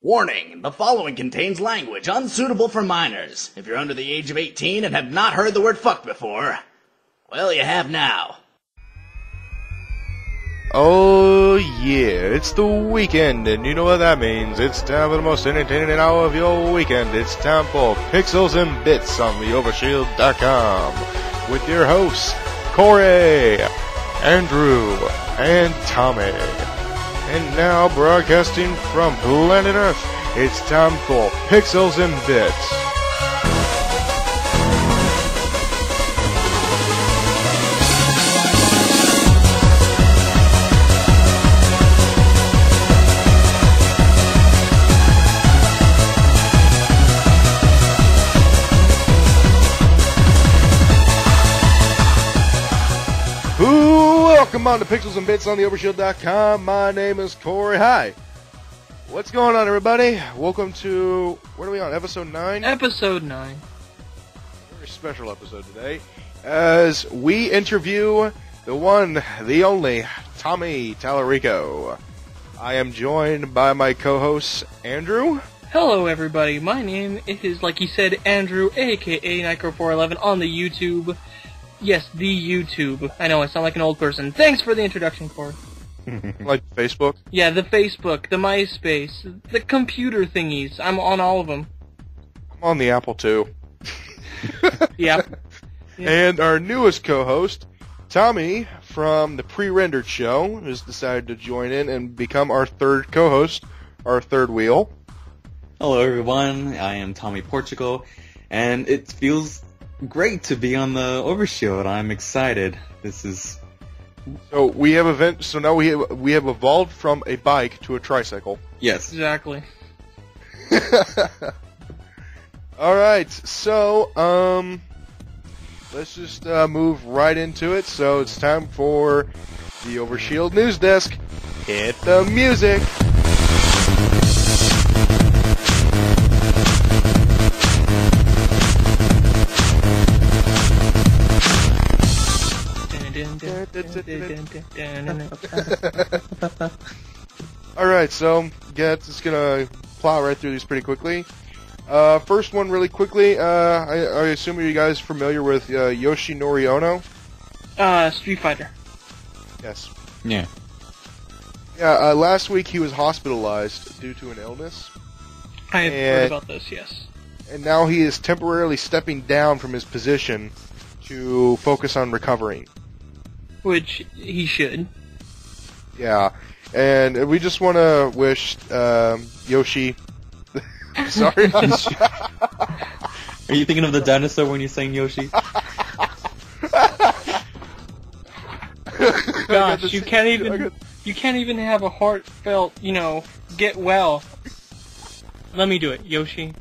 Warning, the following contains language unsuitable for minors. If you're under the age of 18 and have not heard the word fuck before, well, you have now. Oh yeah, it's the weekend, and you know what that means. It's time for the most entertaining hour of your weekend. It's time for Pixels and Bits on theovershield.com with your hosts, Corey, Andrew, and Tommy. And now, broadcasting from planet Earth, it's time for Pixels and Bits. Welcome on to Pixels and Bits on theovershield.com. My name is Corey. Hi. What's going on, everybody? Welcome to, what are we on, episode 9? Episode 9. Very special episode today, as we interview the one, the only, Tommy Tallarico. I am joined by my co-host, Andrew. Hello, everybody. My name is, like he said, Andrew, a.k.a. Nycro411 on the YouTube. Yes, the YouTube. I know, I sound like an old person. Thanks for the introduction, Corey. Like Facebook? Yeah, the Facebook, the MySpace, the computer thingies. I'm on all of them. I'm on the Apple too. Yep. And our newest co-host, Tommy, from the Pre-Rendered Show, has decided to join in and become our third co-host, our third wheel. Hello, everyone. I am Tommy Portugal, and it feels great to be on the Overshield. I'm excited. This is... So we have now we have evolved from a bike to a tricycle. Yes. Exactly. Alright, so, let's just move right into it. So it's time for the Overshield News Desk. Hit the music! Alright, so just gonna plow right through these pretty quickly. First one really quickly, I assume you guys familiar with Yoshinori Ono? Street Fighter. Yes. Yeah. Yeah, last week he was hospitalized due to an illness. I have heard about this, yes. And now he is temporarily stepping down from his position to focus on recovering. Which he should. Yeah, and we just want to wish Yoshi... Sorry. Are you thinking of the dinosaur when you're saying Yoshi? Gosh, you can't even have a heartfelt, get well. Let me do it, Yoshi.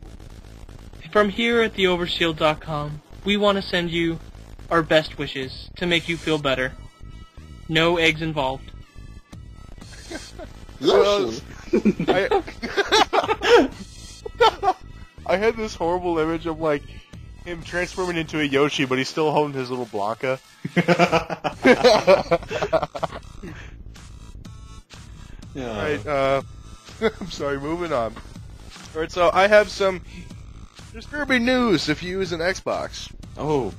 From here at theovershield.com, we want to send you our best wishes to make you feel better. No eggs involved. Yoshi. I had this horrible image of him transforming into a Yoshi, but he's still holding his little Blanca. Yeah. Alright, I'm sorry, moving on. Alright, so I have some disturbing news if you use an Xbox. Oh.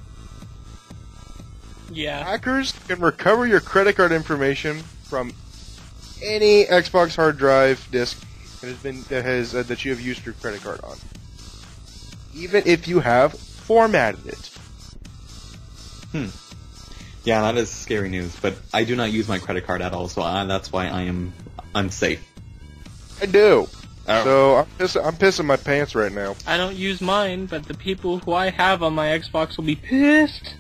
Yeah. Hackers can recover your credit card information from any Xbox hard drive disk that you have used your credit card on, even if you have formatted it. Yeah, that is scary news, but I do not use my credit card at all, so that's why I am unsafe. I do. Oh. So I'm pissing my pants right now. I don't use mine, but the people who I have on my Xbox will be pissed.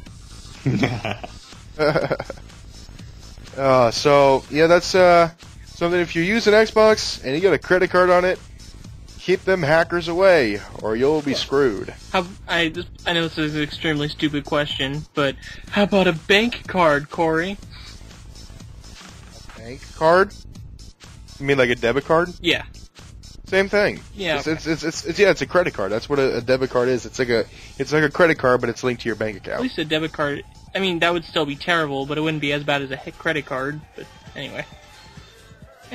So yeah, that's something. If you use an Xbox and you got a credit card on it, keep them hackers away, or you'll be screwed. I know this is an extremely stupid question, but how about a bank card, Corey? A bank card? You mean like a debit card? Yeah. Same thing. Yeah. It's a credit card. That's what a debit card is. It's like a credit card, but it's linked to your bank account. At least a debit card. I mean, that would still be terrible, but it wouldn't be as bad as a credit card. But anyway.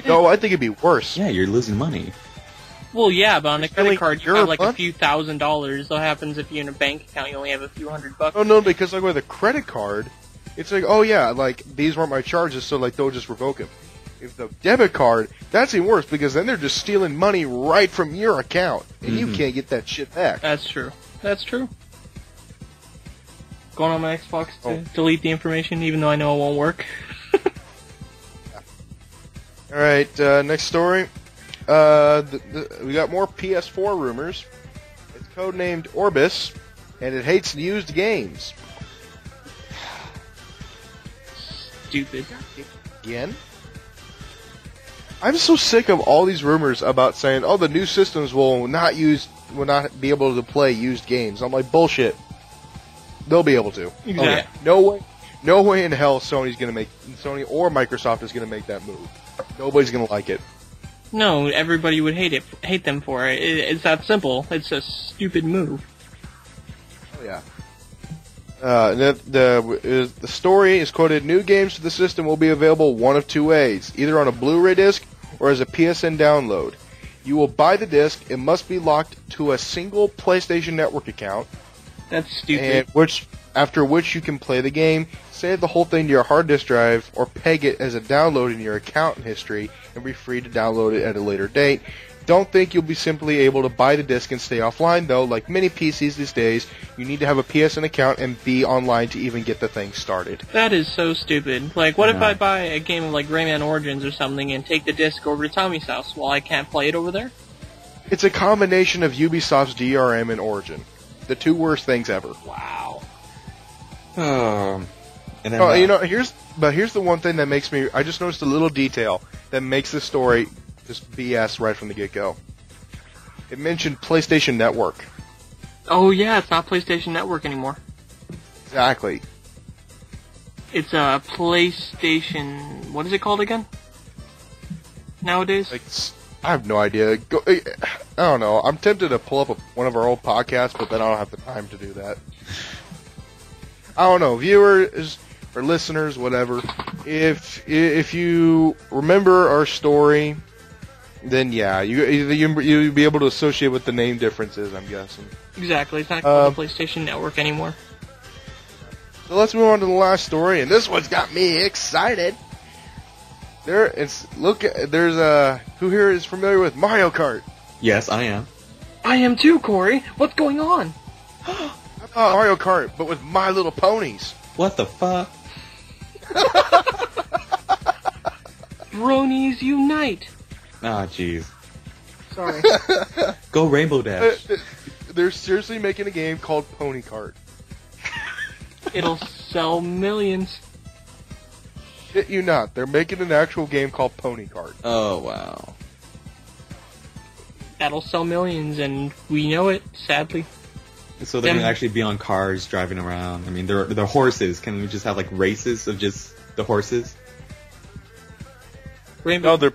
No, I think it'd be worse. Yeah, you're losing money. Well, yeah, but on a Really? credit card, you You're have a like a month? few $1,000s. So what happens if you're in a bank account, you only have a few $100? Oh no, because like with a credit card, it's like, oh yeah, like these weren't my charges, so like they'll just revoke them. If the debit card, that's even worse because then they're just stealing money right from your account, and you can't get that shit back. That's true. That's true. Going on my Xbox to Oh. delete the information, even though I know it won't work. All right, next story. We got more PS4 rumors. It's codenamed Orbis, and it hates used games. Stupid. Again? I'm so sick of all these rumors about saying, oh, the new systems will not be able to play used games. I'm like, bullshit. They'll be able to. Exactly. No way in hell Sony or Microsoft is gonna make that move. Nobody's gonna like it. No, everybody would hate them for it. It's that simple. It's a stupid move. Oh yeah. The story is quoted, new games to the system will be available one of two ways, either on a Blu-ray disc or as a PSN download. You will buy the disc, it must be locked to a single PlayStation Network account, That's stupid. and after which you can play the game, save the whole thing to your hard disk drive, or peg it as a download in your account history and be free to download it at a later date. Don't think you'll be simply able to buy the disc and stay offline, though. Like many PCs these days, you need to have a PSN account and be online to even get the thing started. That is so stupid. Like, what if Yeah. I buy a game of like Rayman Origins or something and take the disc over to Tommy's house while I can't play it over there? It's a combination of Ubisoft's DRM and Origin. The two worst things ever. Wow. And then, Oh, here's the one thing that makes me, I just noticed a little detail that makes this story just BS right from the get-go. It mentioned PlayStation Network. Oh yeah, it's not PlayStation Network anymore. Exactly. It's a PlayStation. What is it called again? Nowadays? Like, I have no idea. I don't know. I'm tempted to pull up one of our old podcasts, but then I don't have the time to do that. I don't know. Viewers or listeners, whatever. If you remember our story, then yeah, you'll be able to associate what the name differences, I'm guessing. Exactly. It's not called the PlayStation Network anymore. So let's move on to the last story, and this one's got me excited. There's who here is familiar with Mario Kart? yes, I am. I am too, Corey. What's going on? Mario Kart, but with My Little Ponies. What the fuck? Bronies unite. Ah, jeez. Sorry. Go Rainbow Dash. They're seriously making a game called Pony Kart. It'll sell millions. Shit you not. They're making an actual game called Pony Kart. Oh, wow. That'll sell millions, and we know it, sadly. So they're going to actually be on cars driving around. I mean, they're horses. Can we just have, like, races of just the horses? Rainbow. No, they're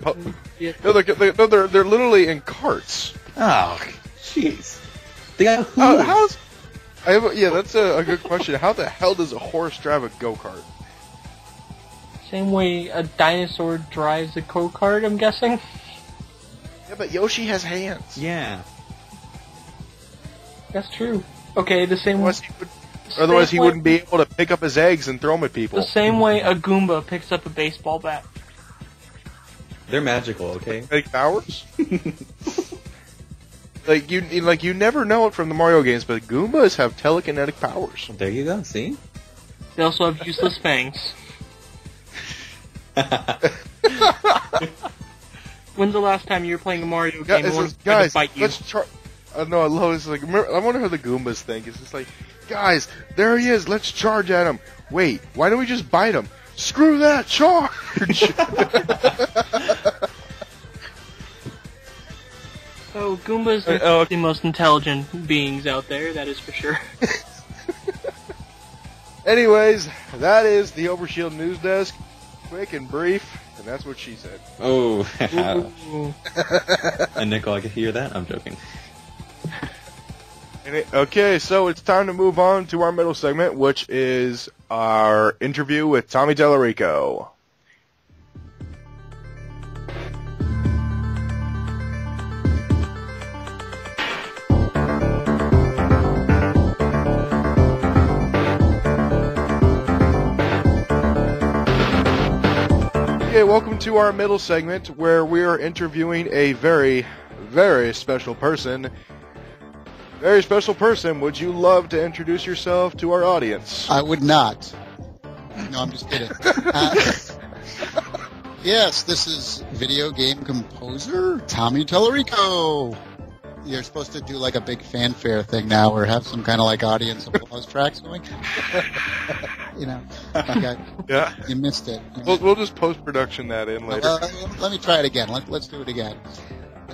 they're literally in carts. Oh, jeez. They got hooves. That's a good question. How the hell does a horse drive a go-kart? Same way a dinosaur drives a go-kart, I'm guessing. Yeah, but Yoshi has hands. Yeah. That's true. Okay, the same way. Otherwise he wouldn't be able to pick up his eggs and throw them at people. The same way a Goomba picks up a baseball bat. They're magical, okay? Fake powers? you never know it from the Mario games, but Goombas have telekinetic powers. There you go, see? They also have useless fangs. When's the last time you were playing a Mario game and one tried to bite you? let's try. No, I love this. I wonder how the Goombas think. It's just like, guys, there he is. Let's charge at him. Wait, why don't we just bite him? Screw that, charge! Oh, Goombas are the most intelligent beings out there, that is for sure. Anyways, that is the Overshield News Desk. Quick and brief, and that's what she said. Oh. Ooh. And Nickel, I can hear that? I'm joking. Okay, so it's time to move on to our middle segment, which is our interview with Tommy Tallarico. Okay, welcome to our middle segment where we are interviewing a very, very special person. Very special person. Would you love to introduce yourself to our audience? I would not. No, I'm just kidding. Yes, this is video game composer Tommy Tallarico. You're supposed to do like a big fanfare thing now, or have some kind of like audience applause tracks going. You know, Yeah. you missed it. We'll just post-production that in later. Let me try it again. Let's do it again.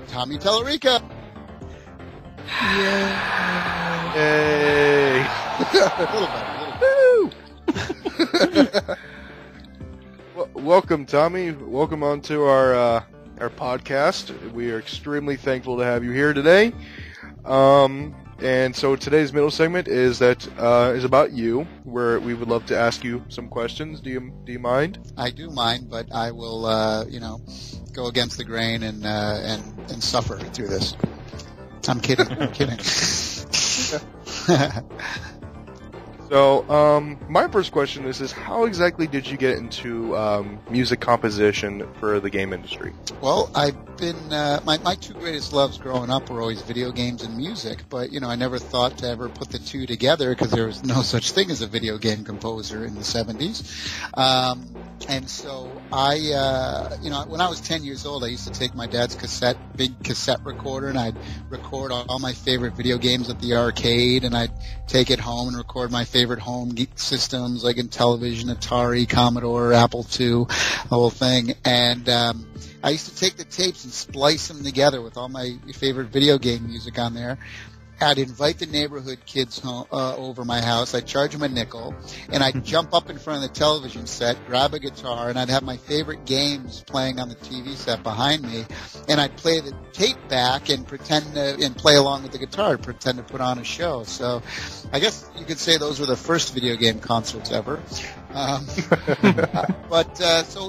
Tommy Tallarico. Yay! A little better. Welcome, Tommy. Welcome onto our podcast. We are extremely thankful to have you here today. And so today's middle segment is about you, where we would love to ask you some questions. Do you mind? I do mind, but I will, go against the grain and suffer through this. I'm kidding. I'm kidding. So, my first question is how exactly did you get into music composition for the game industry? Well, I've been my two greatest loves growing up were always video games and music, but I never thought to ever put the two together because there was no such thing as a video game composer in the 70s. And so I, when I was 10 years old, I used to take my dad's big cassette recorder, and I'd record all my favorite video games at the arcade, and I'd take it home and record my favorite home systems like Intellivision, Atari, Commodore, Apple II, the whole thing. And I used to take the tapes and splice them together with all my favorite video game music on there. I'd invite the neighborhood kids home, over my house. I'd charge them a nickel, and I'd jump up in front of the television set, grab a guitar, and I'd have my favorite games playing on the TV set behind me, and I'd play the tape back and and play along with the guitar, pretend to put on a show. So I guess you could say those were the first video game concerts ever.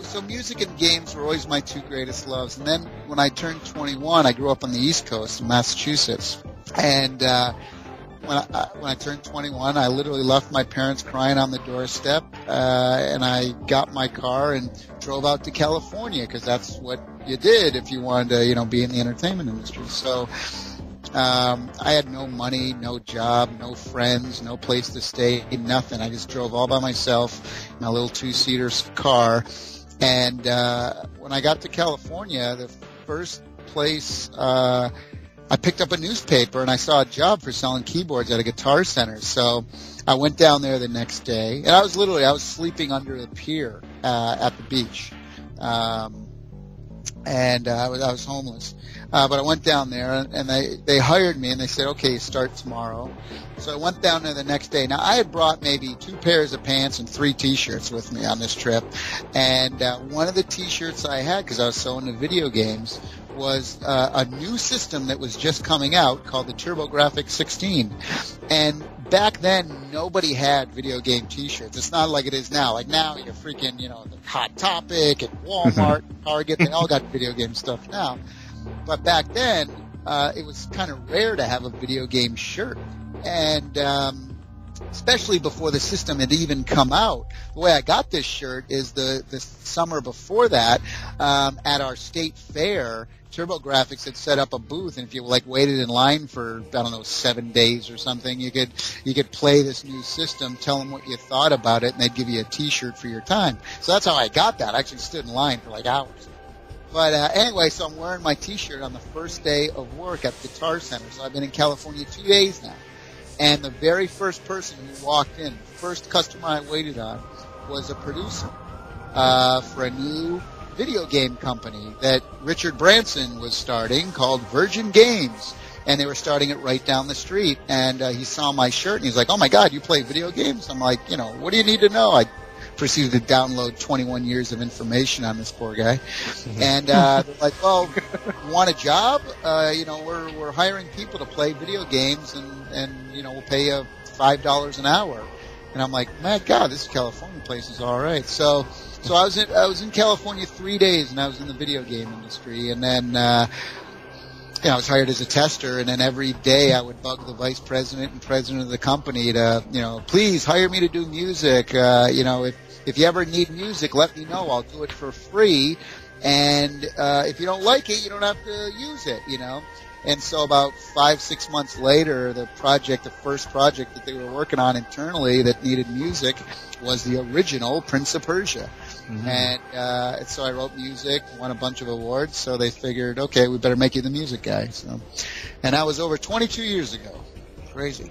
So music and games were always my two greatest loves. And then when I turned 21, I grew up on the East Coast in Massachusetts. And when I turned 21, I literally left my parents crying on the doorstep, and I got my car and drove out to California because that's what you did if you wanted to, be in the entertainment industry. So I had no money, no job, no friends, no place to stay, nothing. I just drove all by myself in my little two-seater car. And when I got to California, the first place I picked up a newspaper and I saw a job for selling keyboards at a Guitar Center. So I went down there the next day, and I was sleeping under a pier at the beach, and I was homeless. But I went down there, and they hired me, and they said, okay, start tomorrow. So I went down there the next day. Now, I had brought maybe 2 pairs of pants and 3 T-shirts with me on this trip, and one of the T-shirts I had, because I was so into video games, was a new system that was just coming out called the TurboGrafx 16. And back then, nobody had video game T-shirts. It's not like it is now. Like now, you're freaking, the Hot Topic and Walmart, Target, they all got video game stuff now. But back then, it was kind of rare to have a video game shirt. And especially before the system had even come out. The way I got this shirt is the summer before that, at our state fair, TurboGrafx had set up a booth, and if you waited in line for 7 days or something, you could play this new system, tell them what you thought about it, and they'd give you a T-shirt for your time. So that's how I got that. I actually stood in line for hours. But anyway, so I'm wearing my T-shirt on the first day of work at the Guitar Center. So I've been in California 2 days now. And the very first person who walked in, the first customer I waited on, was a producer for a new video game company that Richard Branson was starting called Virgin Games. And they were starting it right down the street. And he saw my shirt, and he's like, oh, my God, you play video games? I'm like, what do you need to know? I proceeded to download 21 years of information on this poor guy. And they're like, well, want a job? We're hiring people to play video games, and we'll pay you $5 an hour. And I'm like, my God, this California place is all right. So I was in California 3 days, and I was in the video game industry. And then I was hired as a tester, and then every day I would bug the vice president and president of the company to, please hire me to do music. if you ever need music, let me know. I'll do it for free. And if you don't like it, you don't have to use it, you know. And so about 5-6 months later, the first project that they were working on internally that needed music was the original Prince of Persia. Mm-hmm. And so I wrote music, won a bunch of awards, so they figured, okay, we better make you the music guy. So, and that was over 22 years ago. Crazy.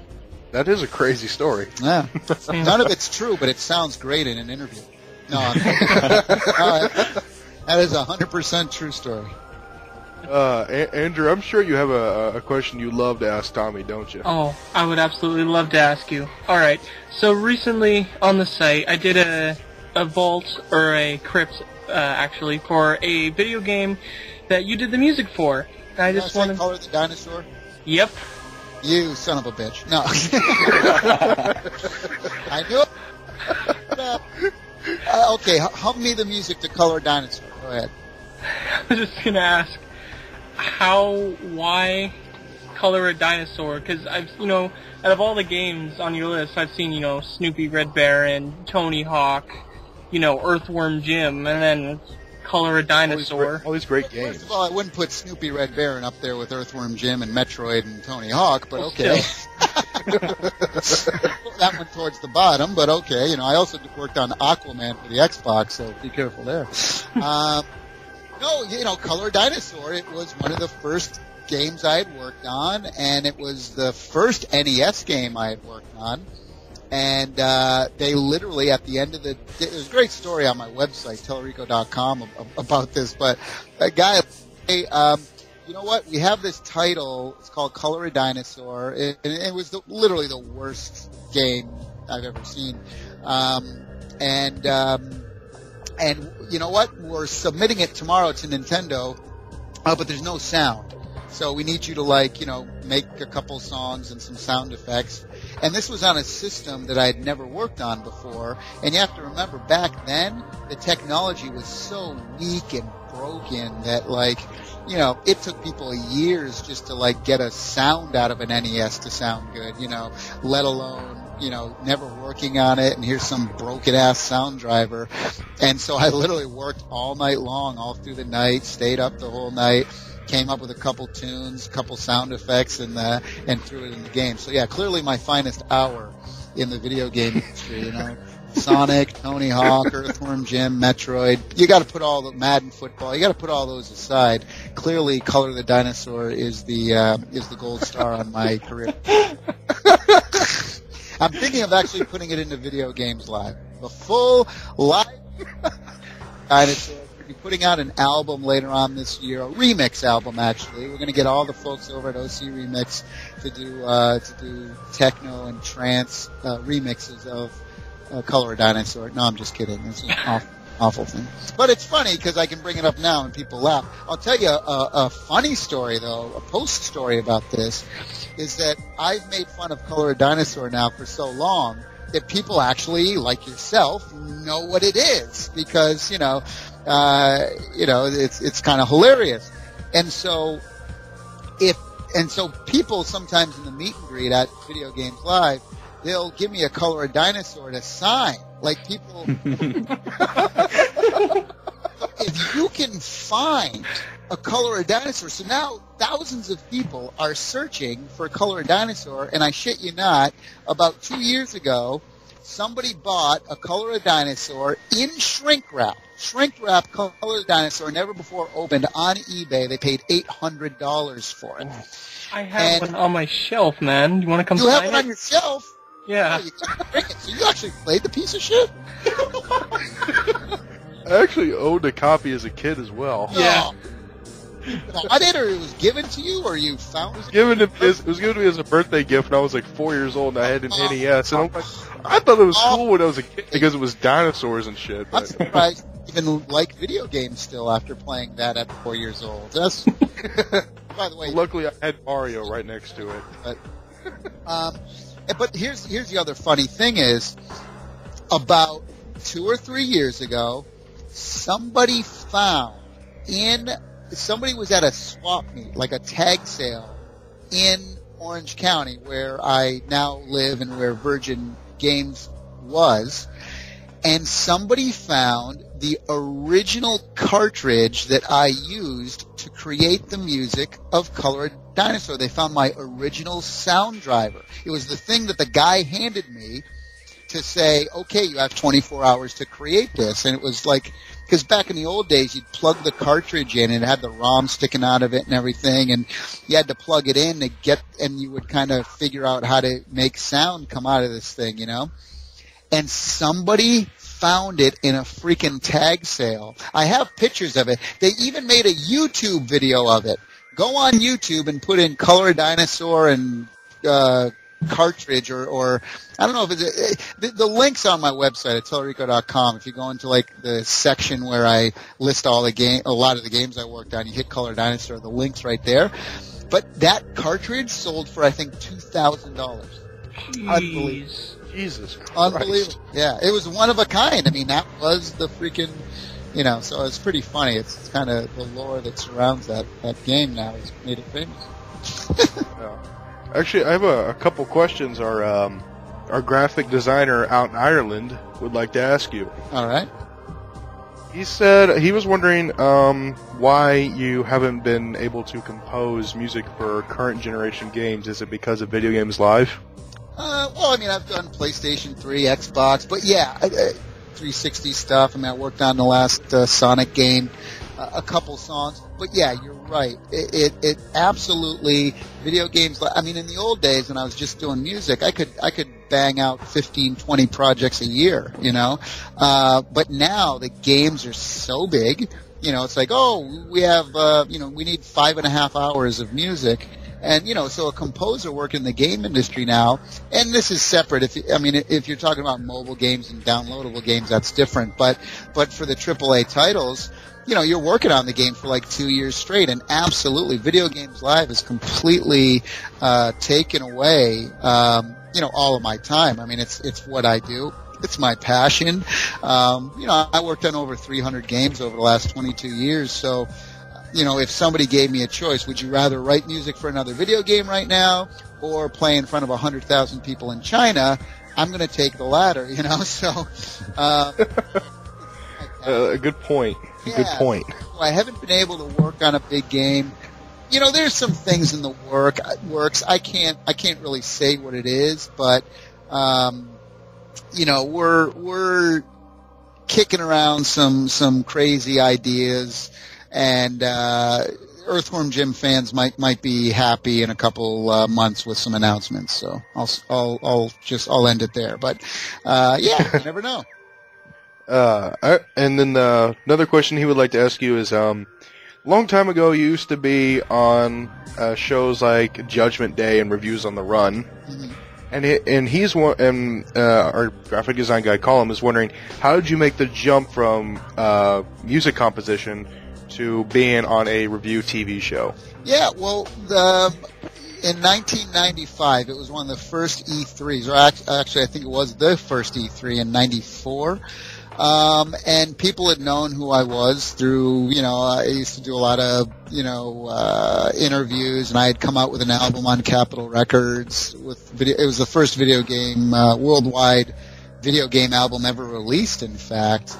That is a crazy story. Yeah. None of it's true, but it sounds great in an interview. No, that is 100% true story. Andrew, I'm sure you have a question you love to ask Tommy, don't you? Oh, I would absolutely love to ask you. Alright, so recently on the site, I did a vault, or a crypt, actually, for a video game that you did the music for. I just wanted... Color the Dinosaur? Yep. You son of a bitch. No. I knew it. Okay, hum me the music to Color Dinosaur. Go ahead. I was just gonna ask, why Color a Dinosaur? Because out of all the games on your list, I've seen, Snoopy, Red Baron, Tony Hawk, Earthworm Jim, and then Color a Dinosaur. All these great games. First of all, I wouldn't put Snoopy, Red Baron up there with Earthworm Jim and Metroid and Tony Hawk, but okay. That one towards the bottom, but okay. I also worked on Aquaman for the Xbox, so be careful there. No, Color Dinosaur, it was one of the first games I had worked on, and it was the first NES game I had worked on. And they literally, at the end of there's a great story on my website, Tallarico.com, about this, but a guy, hey, you know what, we have this title, it's called Color a Dinosaur, and it was literally the worst game I've ever seen. And you know what? We're submitting it tomorrow to Nintendo, but there's no sound. So we need you to make a couple songs and some sound effects. And this was on a system that I had never worked on before. And you have to remember, back then, the technology was so weak and broken that it took people years just to get a sound out of an NES to sound good, let alone never working on it, and here's some broken-ass sound driver. And so I literally worked all night long, all through the night, stayed up the whole night, came up with a couple tunes, couple sound effects, and threw it in the game. So yeah, clearly my finest hour in the video game industry, Sonic, Tony Hawk, Earthworm Jim, Metroid. You got to put all the Madden football. You got to put all those aside. Clearly, Color the Dinosaur is the gold star on my career. I'm thinking of actually putting it into Video Games Live. The full live Dinosaur. We're going to be putting out an album later on this year, a remix album actually. We're going to get all the folks over at OC Remix to do techno and trance remixes of Color a Dinosaur. No, I'm just kidding. It's an awful thing. But it's funny because I can bring it up now and people laugh. I'll tell you a funny story, though, a post story about this, is that I've made fun of Color a Dinosaur now for so long that people actually, like yourself, know what it is because, it's kind of hilarious. And so people sometimes in the meet and greet at Video Games Live, they'll give me a Color a Dinosaur to sign. Like people, if you can find a Color a Dinosaur, so now thousands of people are searching for Color a Dinosaur, and I shit you not, about 2 years ago, somebody bought a Color a Dinosaur in shrink wrap. Shrink wrap Color a Dinosaur, never before opened, on eBay. They paid $800 for it. I have one on my shelf, man. You want to come sign it? You have it on your shelf? Yeah. Oh, you can't bring it. So you actually played the piece of shit? I actually owned a copy as a kid as well. Yeah. I did, or it was given to you, or you found it? It was given to me as a birthday gift when I was 4 years old and I had an NES. And I thought it was cool when I was a kid because it was dinosaurs and shit. I'm surprised you even like video games still after playing that at 4 years old. That's, by the way. Luckily, I had Mario right next to it. But here's the other funny thing is, about 2 or 3 years ago, somebody was at a swap meet, like a tag sale, in Orange County, where I now live and where Virgin Games was, and somebody found the original cartridge that I used to create the music of Colored Dinosaur. They found my original sound driver. It was the thing that the guy handed me to say, okay, you have 24 hours to create this. And it was like, because back in the old days, you'd plug the cartridge in and it had the ROM sticking out of it and everything, and you had to plug it in to get, and you would kind of figure out how to make sound come out of this thing, you know? And somebody found it in a freaking tag sale. I have pictures of it. They even made a YouTube video of it. Go on YouTube and put in Color Dinosaur and cartridge, or I don't know if it's the link's on my website at Tallarico.com. If you go into like the section where I list all the a lot of the games I worked on, you hit Color Dinosaur, the link's right there. But that cartridge sold for I think $2,000. Unbelievable. Jesus Christ. Unbelievable. Yeah, it was one of a kind. I mean, that was the freaking, you know, so it's pretty funny. It's kind of the lore that surrounds that game now has made it famous. Yeah. Actually, I have a couple questions our graphic designer out in Ireland would like to ask you. All right. He said he was wondering why you haven't been able to compose music for current generation games. Is it because of Video Games Live? Well, I mean, I've done PlayStation 3, Xbox, but yeah, 360 stuff. I mean, I worked on the last Sonic game, a couple songs. But yeah, you're right. It absolutely, video games. I mean, in the old days when I was just doing music, I could bang out 15, 20 projects a year, you know. But now the games are so big, you know. It's like, oh, we have, you know, we need 5.5 hours of music. And, you know, so a composer working in the game industry now, and this is separate. If you're talking about mobile games and downloadable games, that's different. But for the AAA titles, you know, you're working on the game for like 2 years straight, and absolutely, Video Games Live has completely taken away, you know, all of my time. I mean, it's what I do. It's my passion. You know, I worked on over 300 games over the last 22 years, so. You know, if somebody gave me a choice, would you rather write music for another video game right now or play in front of 100,000 people in China? I'm going to take the latter, you know, so. A good point. Yeah, good point. I haven't been able to work on a big game. You know, there's some things in the works. I can't really say what it is, but, you know, we're kicking around some crazy ideas. And Earthworm Jim fans might be happy in a couple months with some announcements. So I'll end it there. But yeah, you never know. And then another question he would like to ask you is, long time ago you used to be on shows like Judgment Day and Reviews on the Run. Mm-hmm. And our graphic design guy Colin is wondering, how did you make the jump from music composition to being on a review TV show? Yeah, well, in 1995, it was one of the first E3s, or actually I think it was the first E3 in 94. And people had known who I was through, you know, I used to do a lot of, you know, interviews, and I had come out with an album on Capitol Records with video. It was the first video game, worldwide video game album ever released, in fact.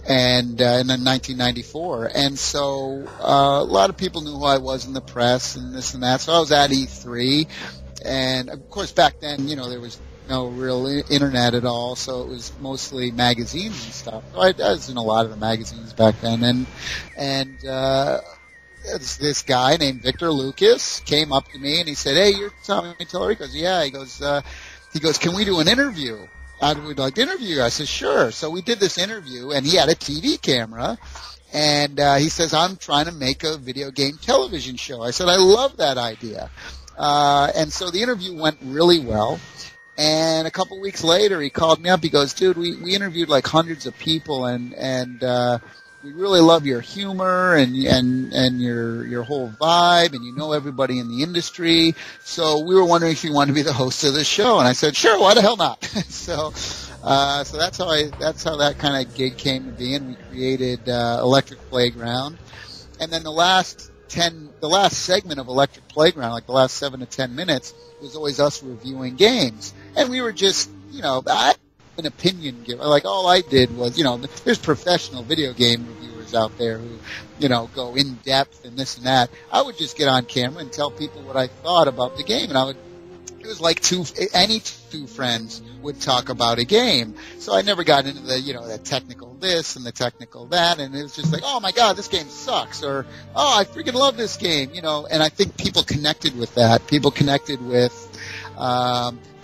And in 1994, and so a lot of people knew who I was in the press and this and that. So I was at E3, and of course back then, you know, there was no real internet at all, so it was mostly magazines and stuff. So I was in a lot of the magazines back then, and this guy named Victor Lucas came up to me and he said, "Hey, you're Tommy Tallarico." I said, "Yeah." He goes, "Can we do an interview? We'd like to interview you." I said, "Sure." So we did this interview, and he had a TV camera, and he says, "I'm trying to make a video game television show." I said, "I love that idea." And so the interview went really well, and a couple weeks later, he called me up. He goes, "Dude, we interviewed like hundreds of people, and we really love your humor and your whole vibe, and you know everybody in the industry. So we were wondering if you wanted to be the host of the show." And I said, "Sure, why the hell not?" So that's how that kind of gig came to be, and we created Electric Playground. And then the last segment of Electric Playground, like the last 7 to 10 minutes, was always us reviewing games, and we were just, you know, an opinion giver. Like, all I did was, there's professional video game reviewers out there who, go in depth and this and that. I would just get on camera and tell people what I thought about the game, and it was like any two friends would talk about a game. So I never got into the technical this and the technical that, and it was just like, oh my God, this game sucks, or, oh, I freaking love this game, and I think people connected with that. People connected with,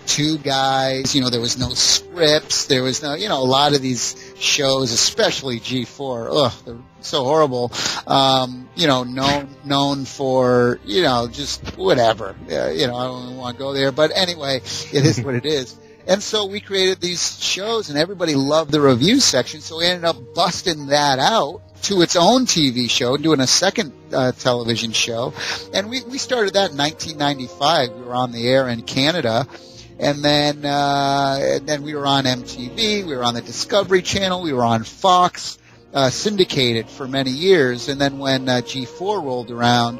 two guys, there was no scripts, there was no, a lot of these shows, especially G4, they're so horrible, known for, just whatever, I don't want to go there, but anyway, it is what it is. And so we created these shows, and everybody loved the review section, so we ended up busting that out to its own TV show, doing a second television show, and we started that in 1995. We were on the air in Canada. And then we were on MTV, we were on the Discovery Channel, we were on Fox, syndicated for many years. And then when G4 rolled around,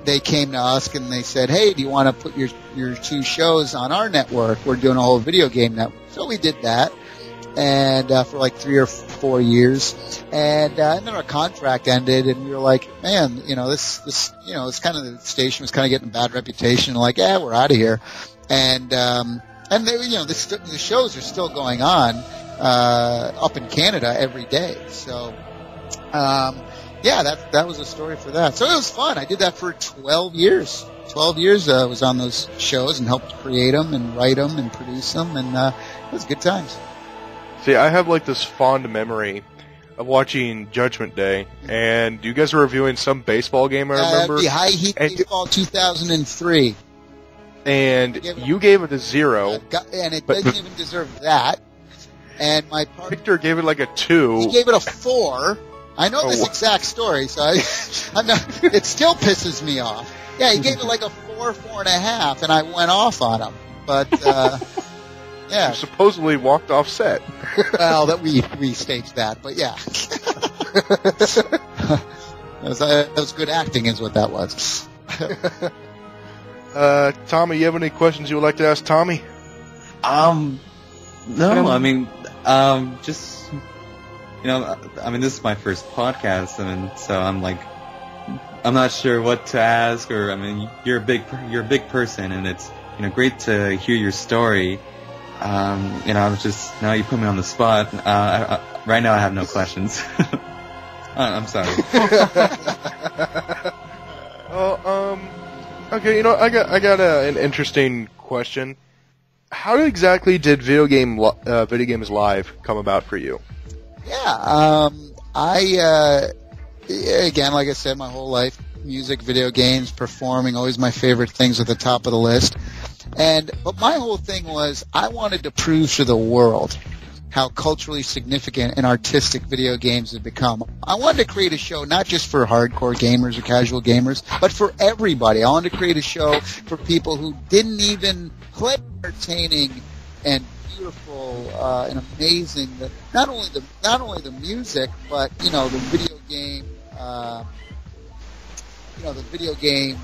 they came to us and they said, hey, do you want to put your two shows on our network? We're doing a whole video game network. So we did that, and for like 3 or 4 years. And then our contract ended, and we were like, man, this it's kind of, the station was kind of getting a bad reputation. Like, yeah, we're out of here. And they, the shows are still going on up in Canada every day. So, that was a story for that. So it was fun. I did that for 12 years. 12 years I was on those shows and helped create them and write them and produce them, and it was good times. See, I have like this fond memory of watching Judgment Day, and you guys were reviewing some baseball game, I remember. The High Heat Baseball 2003. And you gave it a 0. And it doesn't even deserve that. And my partner Victor gave it like a 2. He gave it a 4. I know this exact story, so I'm not. It still pisses me off. Yeah, he gave it like a 4, 4.5, and I went off on him. But yeah, you supposedly walked off set. Well, that we staged that, but yeah, that was good acting, is what that was. Tommy, you have any questions you would like to ask Tommy? No, I mean, just, this is my first podcast, so I'm like, I'm not sure what to ask, or, you're a big person, and it's, great to hear your story. Now you put me on the spot. Right now I have no questions. I'm sorry. Okay, I got an interesting question. How exactly did Video Games Live come about for you? Yeah, again, like I said, my whole life, music, video games, performing, always my favorite things at the top of the list. But my whole thing was, I wanted to prove to the world how culturally significant and artistic video games have become. I wanted to create a show not just for hardcore gamers or casual gamers, but for everybody. I wanted to create a show for people who didn't even play entertaining and beautiful and amazing. Not only the music, but the video game, the video game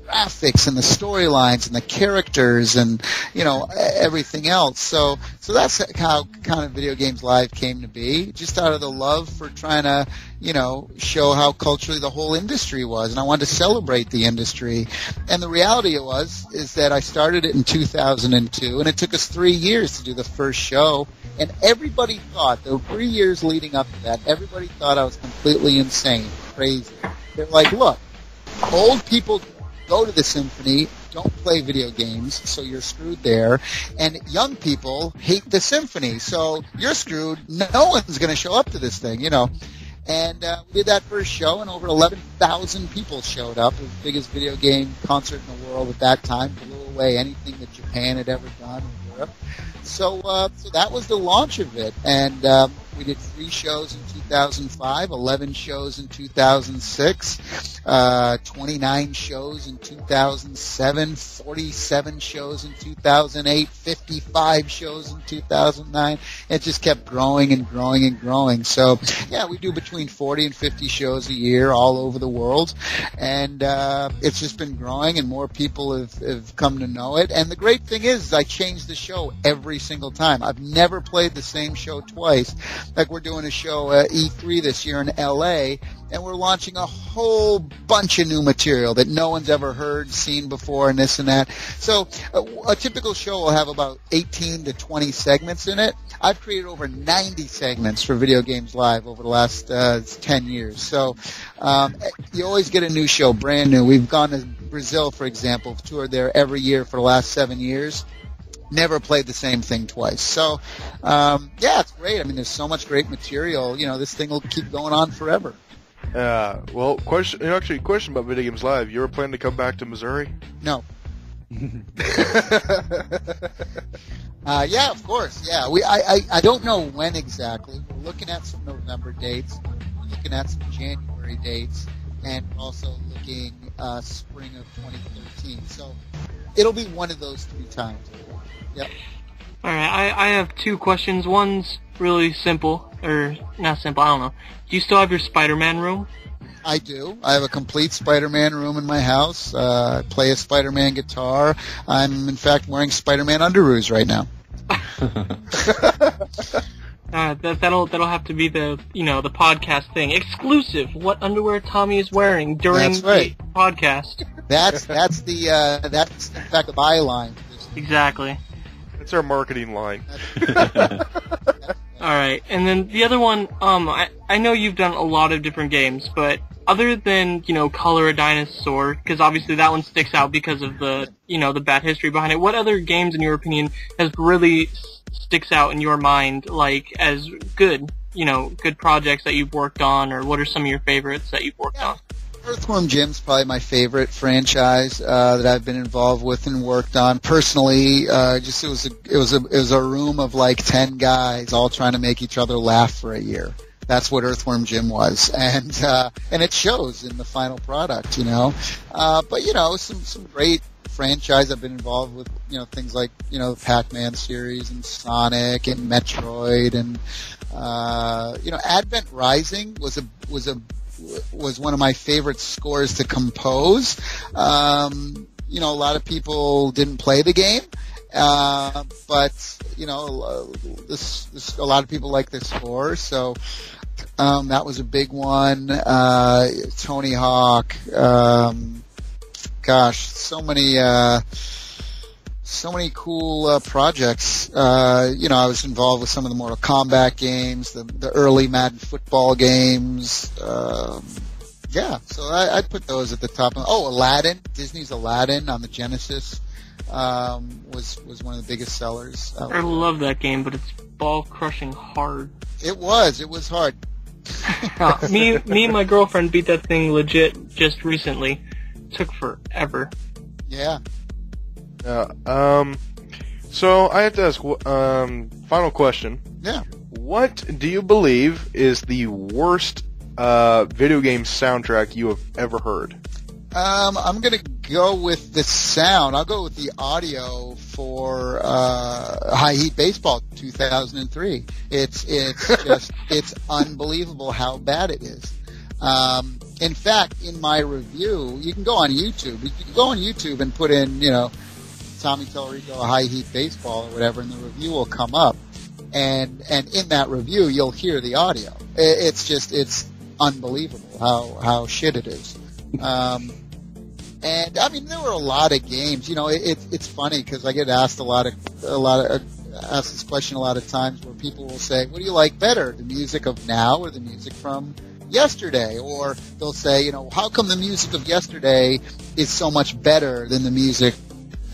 graphics and the storylines and the characters and everything else. So that's how kind of Video Games Live came to be, just out of the love for trying to show how culturally the whole industry was, and I wanted to celebrate the industry. And the reality is that I started it in 2002, and it took us 3 years to do the first show. And everybody thought, the 3 years leading up to that, everybody thought I was completely insane, crazy. They're like, look, old people go to the symphony, don't play video games, so you're screwed there. And young people hate the symphony, so you're screwed. No one's going to show up to this thing, And we did that first show, and over 11,000 people showed up. It was the biggest video game concert in the world at that time, blew away anything that Japan had ever done in Europe. So that was the launch of it. And We did 3 shows in 2005, 11 shows in 2006, 29 shows in 2007, 47 shows in 2008, 55 shows in 2009. It just kept growing and growing and growing. So, yeah, we do between 40 and 50 shows a year all over the world. And it's just been growing, and more people have come to know it. And the great thing is I change the show every single time. I've never played the same show twice. Like, we're doing a show at E3 this year in LA, and we're launching a whole bunch of new material that no one's ever heard, seen before, and this and that. So a typical show will have about 18 to 20 segments in it. I've created over 90 segments for Video Games Live over the last 10 years. So you always get a new show, brand new. We've gone to Brazil, for example, toured there every year for the last 7 years. Never played the same thing twice. So, yeah, it's great. I mean, there's so much great material. You know, this thing will keep going on forever. Well, question about Video Games Live. You ever plan to come back to Missouri? No. Yeah, of course. Yeah, I don't know when exactly. We're looking at some November dates. We're looking at some January dates, and also looking spring of 2013. So it'll be one of those 3 times. Yep. All right, I have 2 questions. One's really simple, or not simple. I don't know. Do you still have your Spider-Man room? I do. I have a complete Spider-Man room in my house. I play a Spider-Man guitar. I'm, in fact, wearing Spider-Man underoos right now. That'll have to be the the podcast thing. Exclusive. What underwear Tommy is wearing during the podcast. That's in fact the byline. Exactly. It's our marketing line. All right, and then the other one. I know you've done a lot of different games, but other than Color a Dinosaur, because obviously that one sticks out because of the the bad history behind it. What other games, in your opinion, has really sticks out in your mind, like as good good projects that you've worked on, or what are some of your favorites that you've worked on? Earthworm Jim's probably my favorite franchise that I've been involved with and worked on personally. It was a room of like 10 guys all trying to make each other laugh for a year. That's what Earthworm Jim was, and it shows in the final product, But some great franchise I've been involved with, things like the Pac-Man series and Sonic and Metroid and Advent Rising was one of my favorite scores to compose. A lot of people didn't play the game, but a lot of people like the score, so that was a big one. Tony Hawk, so many cool projects. I was involved with some of the Mortal Kombat games, the early Madden football games. So I'd put those at the top. Oh, Aladdin, Disney's Aladdin on the Genesis was one of the biggest sellers. I love that game, but it's ball-crushing hard. It was hard. Me and my girlfriend beat that thing legit just recently. Took forever. Yeah. So I have to ask, final question. Yeah. What do you believe is the worst video game soundtrack you have ever heard? I'm gonna go with the sound. I'll go with the audio for High Heat Baseball 2003. It's unbelievable how bad it is. In fact, in my review, you can go on YouTube. You can go on YouTube and put in, Tommy Tallarico, High Heat Baseball or whatever, and the review will come up. And in that review, you'll hear the audio. It's unbelievable how shit it is. And I mean, there were a lot of games. It's funny because I get asked asked this question a lot of times where people will say, "What do you like better, the music of now or the music from yesterday?" Or they'll say, "How come the music of yesterday is so much better than the music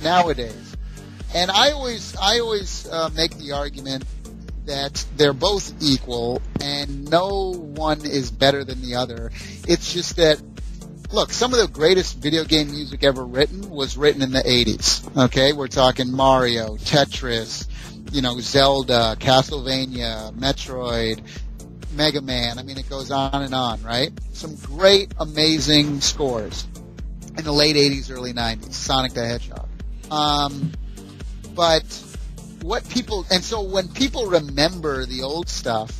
nowadays?" And I always make the argument that they're both equal and no one is better than the other. It's just that, look, some of the greatest video game music ever written was written in the 80s. Okay, we're talking Mario, Tetris, Zelda, Castlevania, Metroid, Mega Man. I mean, it goes on and on, right? Some great, amazing scores in the late 80s, early 90s. Sonic the Hedgehog. But so when people remember the old stuff,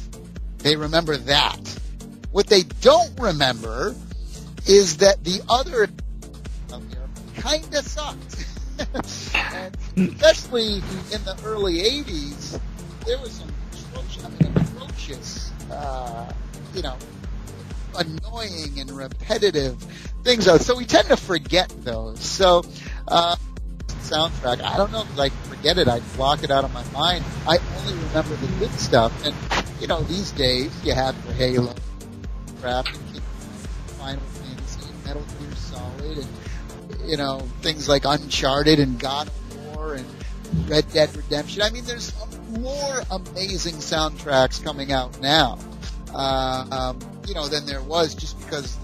they remember that. What they don't remember is that the other kind of sucked. And especially in the early 80s, there was some atrocious, annoying and repetitive things. So we tend to forget those. So, soundtrack, I don't know, because I forget it. I block it out of my mind. I only remember the good stuff. And, these days, you have your Halo, crap, Final Fantasy, Metal Gear Solid, and, things like Uncharted and God of War and Red Dead Redemption. I mean, there's more amazing soundtracks coming out now, than there was, just because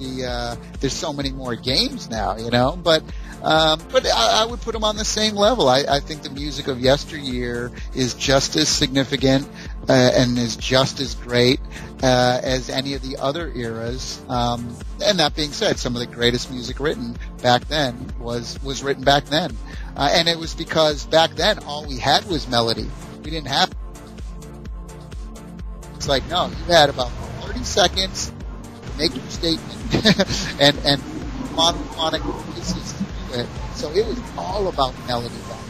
there's so many more games now, But I would put them on the same level. I think the music of yesteryear is just as significant and is just as great as any of the other eras. And that being said, some of the greatest music written back then was written back then. And it was because back then all we had was melody. We didn't have... It's like, no, you had about 30 seconds to make your statement and monophonic pieces to do it. So it was all about melody back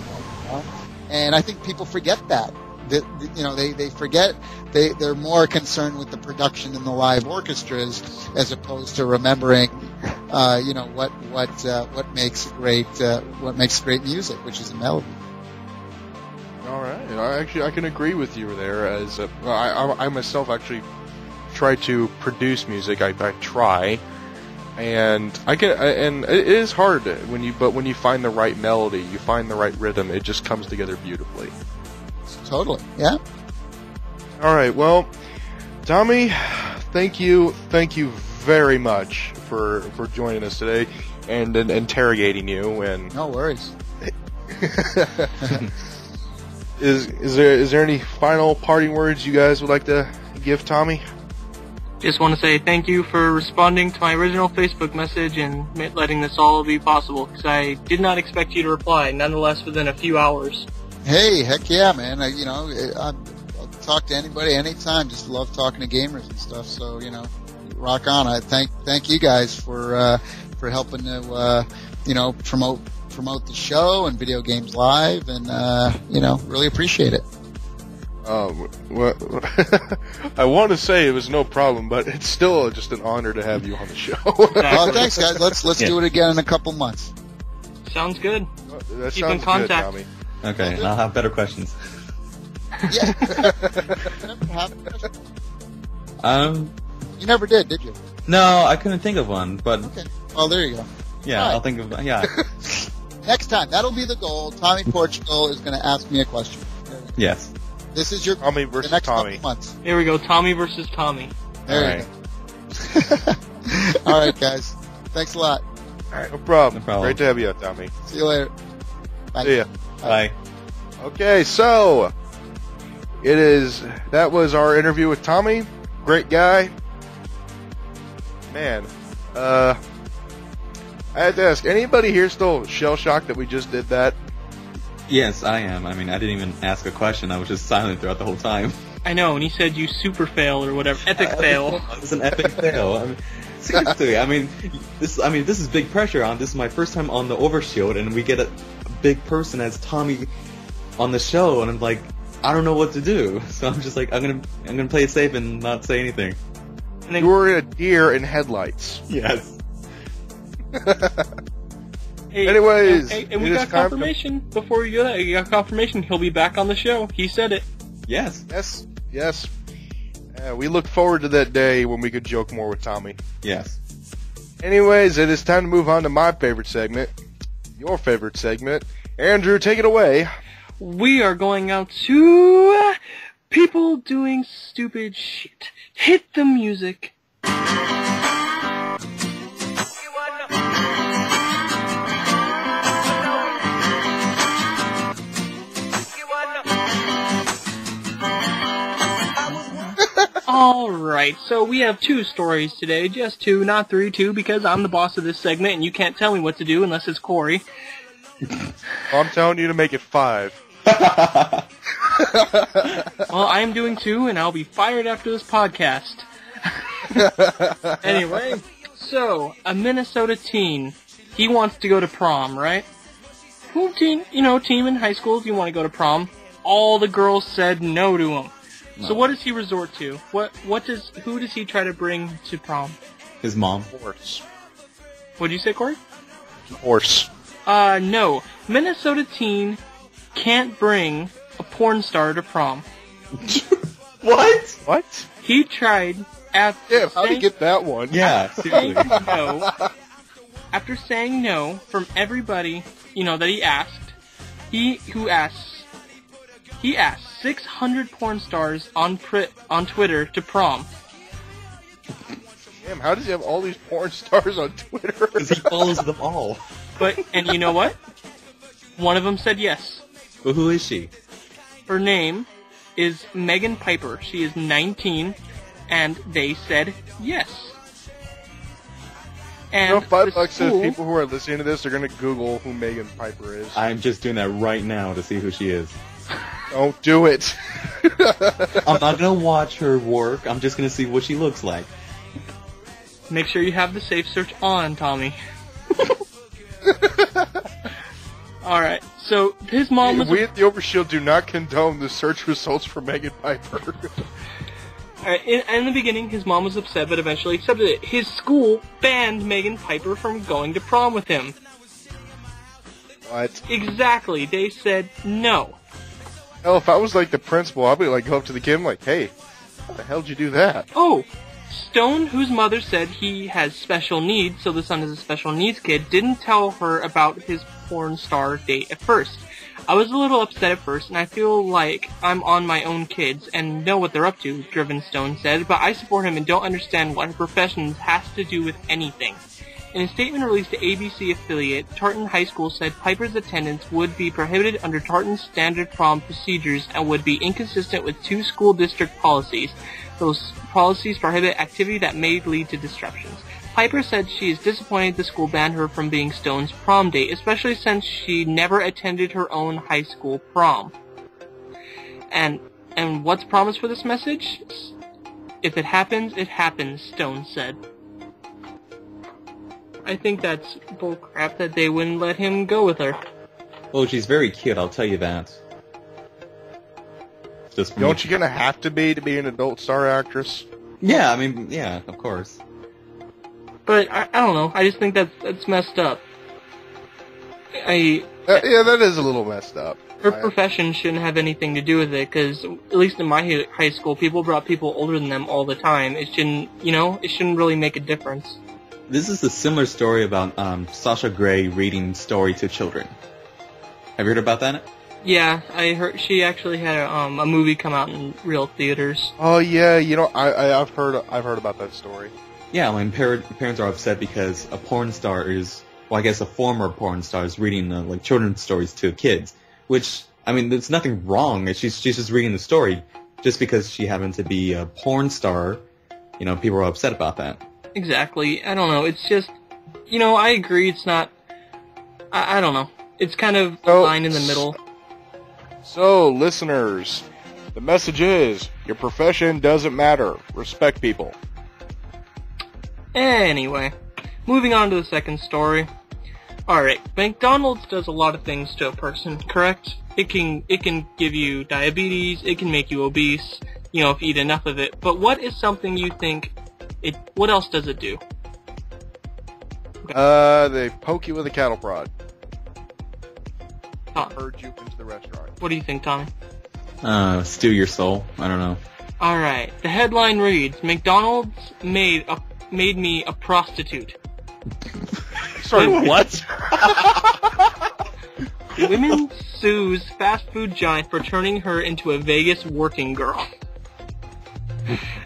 then. And I think people forget that. They forget. They're more concerned with the production in the live orchestras as opposed to remembering, what makes great music, which is a melody. All right. I can agree with you there. As I myself actually try to produce music. I try, and and it is hard when you find the right melody, you find the right rhythm, it just comes together beautifully. Totally, yeah. All right, well, Tommy, thank you very much for joining us today and interrogating you. And no worries. Is there any final parting words you guys would like to give Tommy? Just want to say thank you for responding to my original Facebook message and letting this all be possible, because I did not expect you to reply, nonetheless within a few hours. Hey, heck yeah, man. I'll talk to anybody anytime. Just love talking to gamers and stuff. So, rock on. I thank you guys for helping to, promote the show and Video Games Live, and, really appreciate it. Well, I want to say it was no problem, but it's still just an honor to have you on the show. Oh, thanks, guys. Let's do it again in a couple months. Sounds good. That Keep sounds in contact. good, Tommy. Okay, and I'll have better questions. Yeah. You never did you? No, I couldn't think of one, but... Okay. Well, there you go. Yeah, right. I'll think of... Yeah. Next time, that'll be the goal. Tommy Portugal is going to ask me a question. Yes. This is your Tommy versus the next Tommy. couple months. Here we go, Tommy versus Tommy. There you go. All right, guys. Thanks a lot. All right, no problem. No problem. Great to have you, Tommy. See you later. Bye. See ya. Bye. Okay, so that was our interview with Tommy. Great guy. Man, I had to ask, anybody here still shell-shocked that we just did that? Yes, I am. I mean, I didn't even ask a question. I was just silent throughout the whole time. I know, and he said you super fail or whatever. Epic fail. It's an epic fail. I mean, seriously, this is big pressure on. This is my first time on the Overshield, and we get a big person as Tommy on the show, and I'm like, I don't know what to do. So I'm just like, I'm gonna play it safe and not say anything. You were a deer in headlights. Yes. Hey, anyways, and we got confirmation before you go there. You got confirmation he'll be back on the show. He said it. Yes. Yes. We look forward to that day when we could joke more with Tommy. Yes. Anyways, it is time to move on to my favorite segment, your favorite segment. Andrew, take it away. We are going out to people doing stupid shit. Hit the music. Alright, so we have 2 stories today. Just 2, not 3, 2, because I'm the boss of this segment and you can't tell me what to do unless it's Corey. I'm telling you to make it 5. Well, I am doing 2, and I'll be fired after this podcast. Anyway, so, a Minnesota teen, he wants to go to prom, right? Teen in high school, if you want to go to prom, all the girls said no to him. No. So what does he resort to? Who does he try to bring to prom? His mom. Horse. What'd you say, Corey? Horse. No. Minnesota teen can't bring a porn star to prom. What? What? He tried after Yeah, how'd he get that one? Yeah, seriously. no. After saying no from everybody, that he asked, he asked 600 porn stars on Twitter to prom. Damn, how does he have all these porn stars on Twitter? Because he follows them all. And you know what? One of them said yes. Well, who is she? Her name is Megan Piper. She is 19, and they said yes. And $5 says people who are listening to this are going to Google who Megan Piper is. I'm just doing that right now to see who she is. Don't do it. I'm not going to watch her work. I'm just going to see what she looks like. Make sure you have the safe search on, Tommy. Alright, so his mom was... We at the Overshield do not condone the search results for Megan Piper. Alright, in the beginning, his mom was upset, but eventually accepted it. His school banned Megan Piper from going to prom with him. What? Exactly. They said no. Hell, if I was like the principal, I'd be like, go up to the kid and like, hey, how the hell did you do that? Oh, Stone, whose mother said he has special needs, so the son is a special needs kid, didn't tell her about his porn star date at first. I was a little upset at first, and I feel like I'm on my own kids and know what they're up to, Driven Stone said, but I support him and don't understand what her profession has to do with anything. In a statement released to ABC affiliate, Tartan High School said Piper's attendance would be prohibited under Tartan's standard prom procedures and would be inconsistent with 2 school district policies. Those policies prohibit activity that may lead to disruptions. Piper said she is disappointed the school banned her from being Stone's prom date, especially since she never attended her own high school prom. And what's promised for this message? If it happens, Stone said. I think that's bullcrap that they wouldn't let him go with her. Well, she's very cute, I'll tell you that. Don't you gonna have to be an adult star actress? Yeah, I mean, yeah, of course. But I don't know. I just think that's messed up. Yeah, that is a little messed up. Her profession shouldn't have anything to do with it, because at least in my high school, people brought people older than them all the time. It shouldn't really make a difference. This is a similar story about Sasha Grey reading story to children. Have you heard about that? Yeah, I heard she actually had a movie come out in real theaters. Oh yeah, I've heard about that story. Yeah, I mean, parents are upset because a porn star is, well, I guess a former porn star is reading children's stories to kids. Which, I mean, there's nothing wrong. She's just reading the story. Just because she happened to be a porn star, people are upset about that. Exactly. I don't know. It's just, I agree. It's not. I don't know. It's kind of a line in the middle. So, listeners, the message is, your profession doesn't matter. Respect people. Anyway, moving on to the second story. Alright, McDonald's does a lot of things to a person, correct? It can give you diabetes, it can make you obese, if you eat enough of it. But what is something you think what else does it do? They poke you with a cattle prod. Herd you into the restaurant. What do you think, Tommy? Steal your soul. I don't know. Alright, the headline reads, McDonald's made me a prostitute. Sorry, what? Women sues fast food giant for turning her into a Vegas working girl.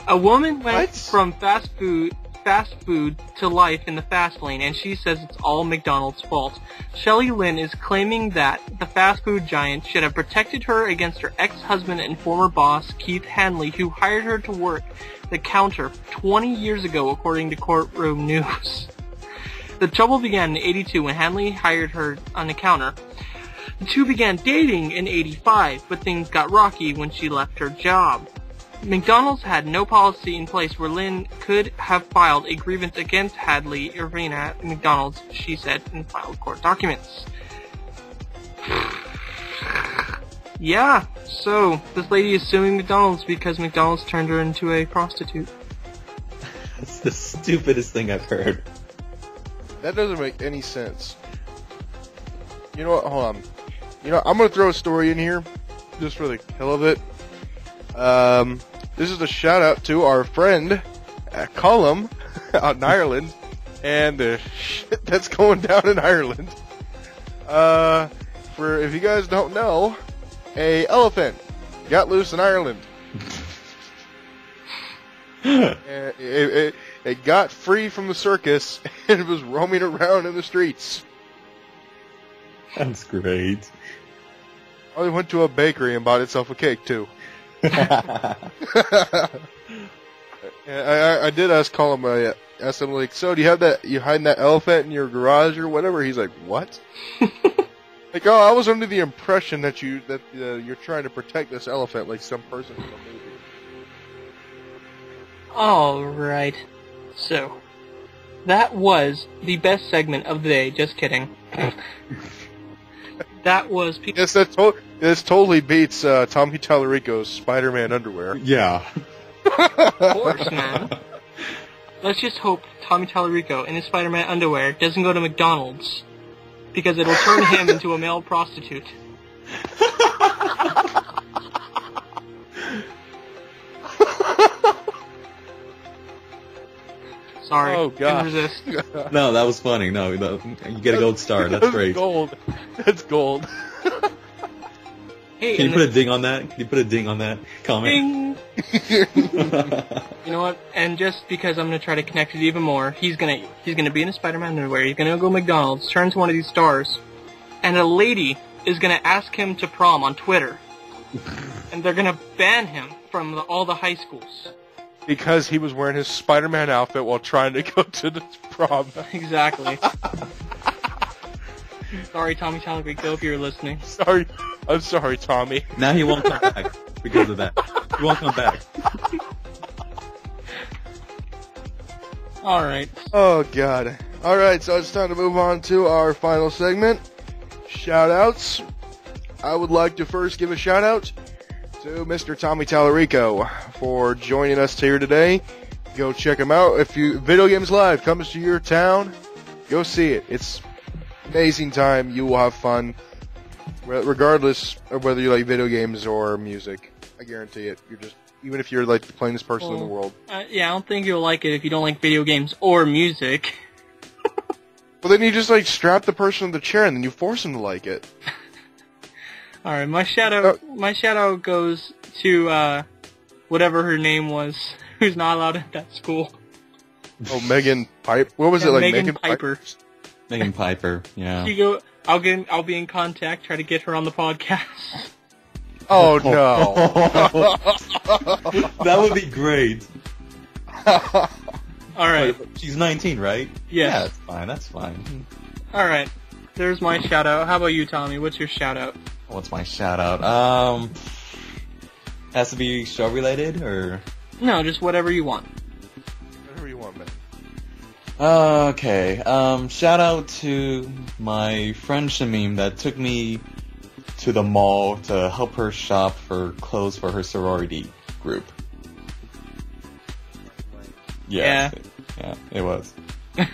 A woman went from fast food fast food to life in the fast lane, and she says it's all McDonald's fault. Shelley Lynn is claiming that the fast food giant should have protected her against her ex-husband and former boss, Keith Hanley, who hired her to work the counter 20 years ago, according to Courtroom News. The trouble began in 82 when Hanley hired her on the counter. The two began dating in 85, but things got rocky when she left her job. McDonald's had no policy in place where Lynn could have filed a grievance against Hadley Irvine at McDonald's, she said in filed court documents. Yeah, so this lady is suing McDonald's because McDonald's turned her into a prostitute. That's the stupidest thing I've heard. That doesn't make any sense. You know what? Hold on. You know, I'm going to throw a story in here just for the hell of it. This is a shout out to our friend Colum out in Ireland and the shit that's going down in Ireland. For if you guys don't know, a elephant got loose in Ireland. It got free from the circus and was roaming around in the streets. That's great. Oh, it went to a bakery and bought itself a cake too. I did ask Colin, I asked him, like, so do you have that, you hiding that elephant in your garage or whatever? He's like, what? Like, oh, I was under the impression that you're trying to protect this elephant like some person in the movie. Alright, so, that was the best segment of the day, just kidding. That was... Yes, this totally beats Tommy Tallarico's Spider-Man underwear. Yeah. Of course, man. Let's just hope Tommy Tallarico in his Spider-Man underwear doesn't go to McDonald's, because it'll turn him into a male prostitute. Sorry, Oh, God. couldn't resist. No, that was funny. No, you get a gold star. That's great. Gold. That's gold. Hey, Can you put a ding on that? Can you put a ding on that comment? Ding! You know what? And just because I'm gonna try to connect it even more, he's gonna be in a Spider-Man underwear. He's gonna go to McDonald's, turn to one of these stars, and a lady is gonna ask him to prom on Twitter, and they're gonna ban him from all the high schools. Because he was wearing his Spider-Man outfit while trying to go to the prom. Exactly. Sorry, Tommy Tallarico, if you're listening. Sorry. I'm sorry, Tommy. Now he won't come back because of that. He won't come back. Alright. Oh, God. Alright, so it's time to move on to our final segment. Shout-outs. I would like to first give a shout-out to Mr. Tommy Tallarico for joining us here today. Go check him out. If Video Games Live comes to your town, go see it. It's amazing time. You will have fun, regardless of whether you like video games or music. I guarantee it. Even if you're like the plainest person in the world. Yeah, I don't think you'll like it if you don't like video games or music. Well, then you just like strap the person in the chair and then you force them to like it. Alright, my shout out goes to, whatever her name was, who's not allowed at that school. Oh, Megan Piper. What was it like? Megan Piper. Megan Piper, yeah. I'll be in contact, try to get her on the podcast. Oh, no. That would be great. Alright. She's 19, right? Yes. Yeah, that's fine. Alright. There's my shout out. How about you, Tommy? What's your shout out? What's my shout out? Has to be show related or? No, just whatever you want. Whatever you want, man. Okay. Shout out to my friend Shamim that took me to the mall to help her shop for clothes for her sorority group. Yeah, it was. You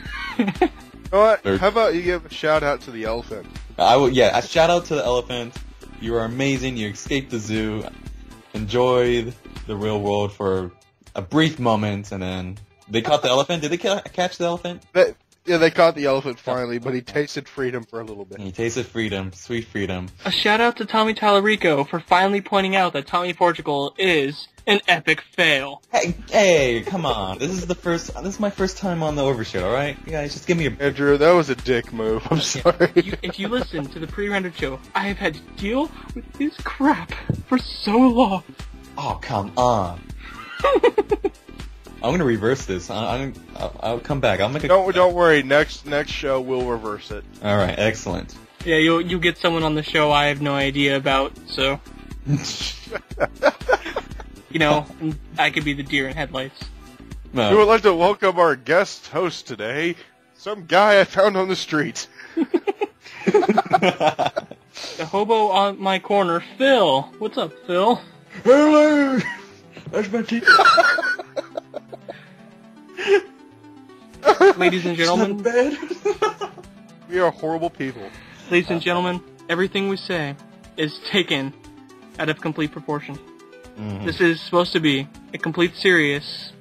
know what? How about you give a shout out to the elephant? A shout out to the elephant. You are amazing. You escaped the zoo, enjoyed the real world for a brief moment, and then they caught the elephant. Did they catch the elephant? Yeah, they caught the elephant finally, but he tasted freedom for a little bit. He tasted freedom, sweet freedom. A shout out to Tommy Tallarico for finally pointing out that Tommy Portugal is an epic fail. Hey, come on. This is my first time on the Overshoot, alright? You guys, just give me a... Andrew, that was a dick move. I'm sorry. If you listen to the pre-rendered show, I have had to deal with this crap for so long. Oh, come on. I'm gonna reverse this. I'll come back. I'll make a... Don't worry. Next show we'll reverse it. Alright, excellent. Yeah, you'll get someone on the show I have no idea about, so... You know, I could be the deer in headlights. We would like to welcome our guest host today, some guy I found on the street. The hobo on my corner, Phil. What's up, Phil? Hello! That's my teeth. Ladies and gentlemen, We are horrible people. ladies and gentlemen, everything we say is taken out of complete proportion. Mm-hmm. This is supposed to be a complete serious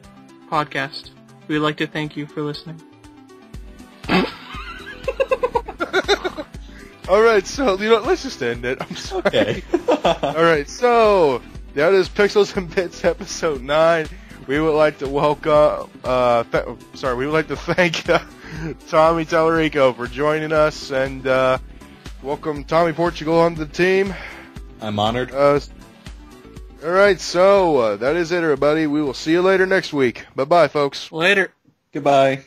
podcast. We would like to thank you for listening. Alright, so, let's just end it. I'm sorry. Okay. Alright, so, that is Pixels and Bits episode 9. We would like to welcome, we would like to thank Tommy Tallarico for joining us, and welcome Tommy Portugal onto the team. I'm honored. Alright, so, that is it, everybody. We will see you later next week. Bye-bye, folks. Later. Goodbye.